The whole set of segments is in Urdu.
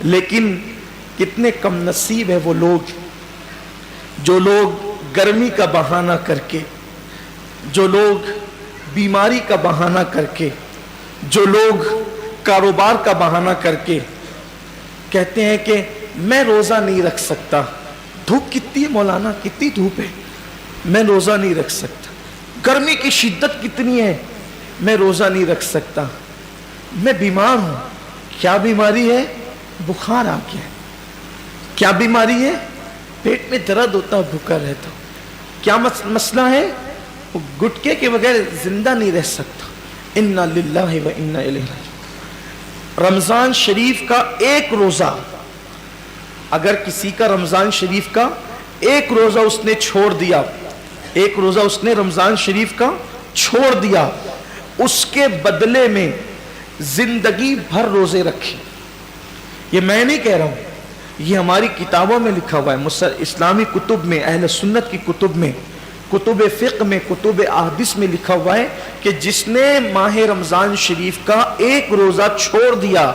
لیکن کتنے کم نصیب ہے وہ لوگ جو لوگ گرمی کا بہانہ کر کے، جو لوگ بیماری کا بہانہ کر کے، جو لوگ کاروبار کا بہانہ کر کے کہتے ہیں کہ میں روزہ نہیں رکھ سکتا، دھوپ کتنی ہے مولانا، کتنی دھوپ ہے، میں روزہ نہیں رکھ سکتا، گرمی کی شدت کتنی ہے، میں روزہ نہیں رکھ سکتا، میں بیمار ہوں۔ کیا بیماری ہے؟ بخار آ گیا ہے۔ کیا بیماری ہے؟ پیٹ میں درد ہوتا، بھوکا رہتا۔ کیا مسئلہ ہے؟ وہ گٹکے کے بغیر زندہ نہیں رہ سکتا۔ انا للہ و انا الیہ راجعون۔ رمضان شریف کا ایک روزہ، اگر کسی کا رمضان شریف کا ایک روزہ اس نے چھوڑ دیا، ایک روزہ اس نے رمضان شریف کا چھوڑ دیا، اس کے بدلے میں زندگی بھر روزے رکھے۔ یہ میں نہیں کہہ رہا ہوں، یہ ہماری کتابوں میں لکھا ہوا ہے، اسلامی کتب میں، اہل سنت کی کتب میں، کتب فقہ میں، کتب احادیث میں لکھا ہوا ہے کہ جس نے ماہ رمضان شریف کا ایک روزہ چھوڑ دیا،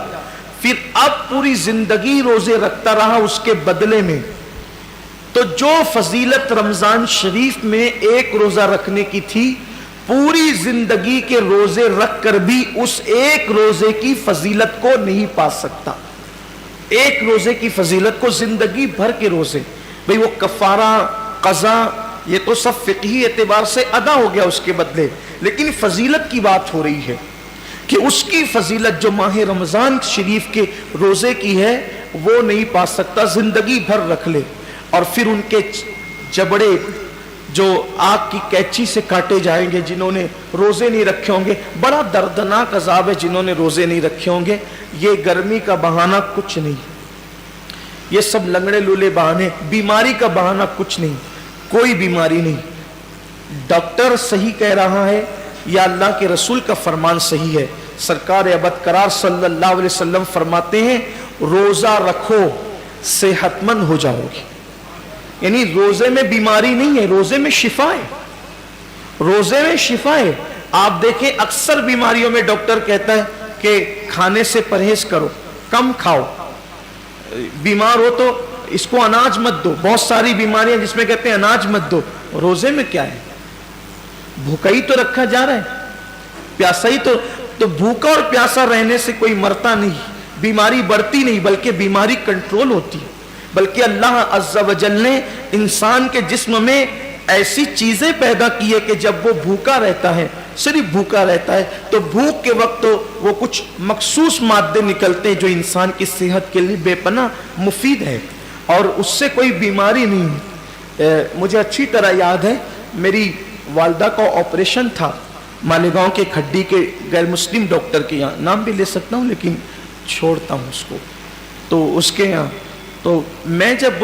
پھر اب پوری زندگی روزے رکھتا رہا اس کے بدلے میں، تو جو فضیلت رمضان شریف میں ایک روزہ رکھنے کی تھی، پوری زندگی کے روزے رکھ کر بھی اس ایک روزے کی فضیلت کو نہیں پا سکتا۔ ایک روزے کی فضیلت کو زندگی بھر کے روزے، بھئی وہ کفارہ، قضا، یہ تو سب فقہی اعتبار سے ادا ہو گیا اس کے بدلے، لیکن فضیلت کی بات ہو رہی ہے کہ اس کی فضیلت جو ماہ رمضان شریف کے روزے کی ہے وہ نہیں پا سکتا، زندگی بھر رکھ لے۔ اور پھر ان کے جبڑے جو آگ کی کینچی سے کاٹے جائیں گے جنہوں نے روزے نہیں رکھے ہوں گے، بڑا دردناک عذاب ہے جنہوں نے روزے نہیں رکھے ہوں گے۔ یہ گرمی کا بہانہ کچھ نہیں، یہ سب لنگڑے لولے بہانے، بیماری کا بہانہ کچھ نہیں، کوئی بیماری نہیں۔ ڈاکٹر صحیح کہہ رہا ہے یا اللہ کے رسول کا فرمان صحیح ہے؟ سرکار ابد قرار صلی اللہ علیہ وسلم فرماتے ہیں روزہ رکھو صحت مند ہو جاؤ گے۔ یعنی روزے میں بیماری نہیں ہے، روزے میں شفا ہے، روزے میں شفا ہے۔ آپ دیکھیں اکثر بیماریوں میں ڈاکٹر کہتا ہے کہ کھانے سے پرہیز کرو، کم کھاؤ، بیمار ہو تو اس کو اناج مت دو، بہت ساری بیماریاں جس میں کہتے ہیں اناج مت دو۔ روزے میں کیا ہے؟ بھوکا ہی تو رکھا جا رہا ہے، پیاسا ہی تو بھوکا اور پیاسا رہنے سے کوئی مرتا نہیں، بیماری بڑھتی نہیں بلکہ بیماری کنٹرول ہوتی ہے۔ بلکہ اللہ عز و جل نے انسان کے جسم میں ایسی چیزیں پیدا کی ہے کہ جب وہ بھوکا رہتا ہے، صرف بھوکا رہتا ہے، تو بھوک کے وقت تو وہ کچھ مخصوص مادے نکلتے ہیں جو انسان کی صحت کے لیے بے پناہ مفید ہے اور اس سے کوئی بیماری نہیں۔ مجھے اچھی طرح یاد ہے میری والدہ کا آپریشن تھا مالیگاؤں کے کھڈی کے غیر مسلم ڈاکٹر کے یہاں، نام بھی لے سکتا ہوں لیکن چھوڑتا ہوں اس کو، تو اس کے یہاں تو میں جب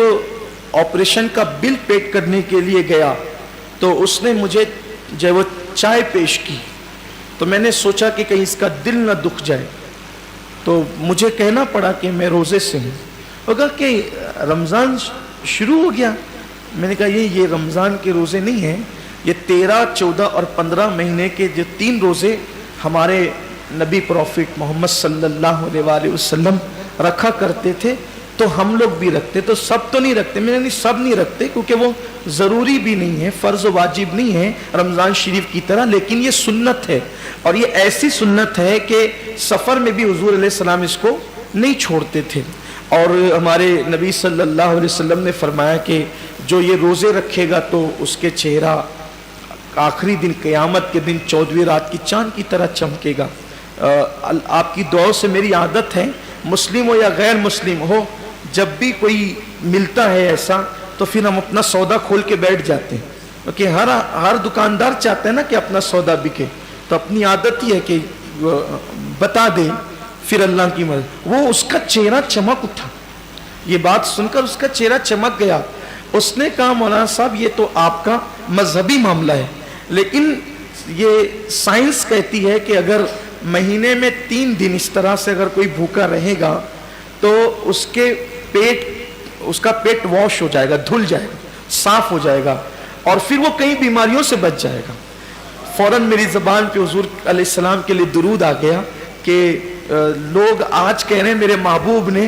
آپریشن کا بل پیڈ کرنے کے لیے گیا تو اس نے مجھے جب وہ چائے پیش کی تو میں نے سوچا کہ کہیں اس کا دل نہ دکھ جائے، تو مجھے کہنا پڑا کہ میں روزے سے ہوں۔ وہ کہا کہ رمضان شروع ہو گیا۔ میں نے کہا یہ رمضان کے روزے نہیں ہیں، یہ 13، 14 اور 15 مہینے کے جو 3 روزے ہمارے نبی پروفیٹ محمد صلی اللہ علیہ وآلہ وسلم رکھا کرتے تھے تو ہم لوگ بھی رکھتے، تو سب تو نہیں رکھتے۔ میں نے سب نہیں رکھتے کیونکہ وہ ضروری بھی نہیں ہے، فرض و واجب نہیں ہے رمضان شریف کی طرح، لیکن یہ سنت ہے، اور یہ ایسی سنت ہے کہ سفر میں بھی حضور علیہ السلام اس کو نہیں چھوڑتے تھے۔ اور ہمارے نبی صلی اللہ علیہ وسلم نے فرمایا کہ جو یہ روزے رکھے گا تو اس کے چہرہ آخری دن قیامت کے دن 14ویں رات کی چاند کی طرح چمکے گا۔ آپ کی دعاؤں سے میری عادت ہے، مسلم ہو یا غیر مسلم ہو، جب بھی کوئی ملتا ہے ایسا تو پھر ہم اپنا سودا کھول کے بیٹھ جاتے ہیں، کیونکہ ہر دکاندار چاہتا ہے نا کہ اپنا سودا بکے، تو اپنی عادت ہی ہے کہ بتا دے، پھر اللہ کی مدد۔ وہ اس کا چہرہ چمک اٹھا، یہ بات سن کر اس کا چہرہ چمک گیا۔ اس نے کہا مولانا صاحب یہ تو آپ کا مذہبی معاملہ ہے، لیکن یہ سائنس کہتی ہے کہ اگر مہینے میں 3 دن اس طرح سے اگر کوئی بھوکا رہے گا تو اس کا پیٹ واش ہو جائے گا، دھل جائے گا، صاف ہو جائے گا، اور پھر وہ کئی بیماریوں سے بچ جائے گا۔ فوراً میری زبان پہ حضور علیہ السلام کے لیے درود آ گیا کہ لوگ آج کہہ رہے ہیں میرے محبوب نے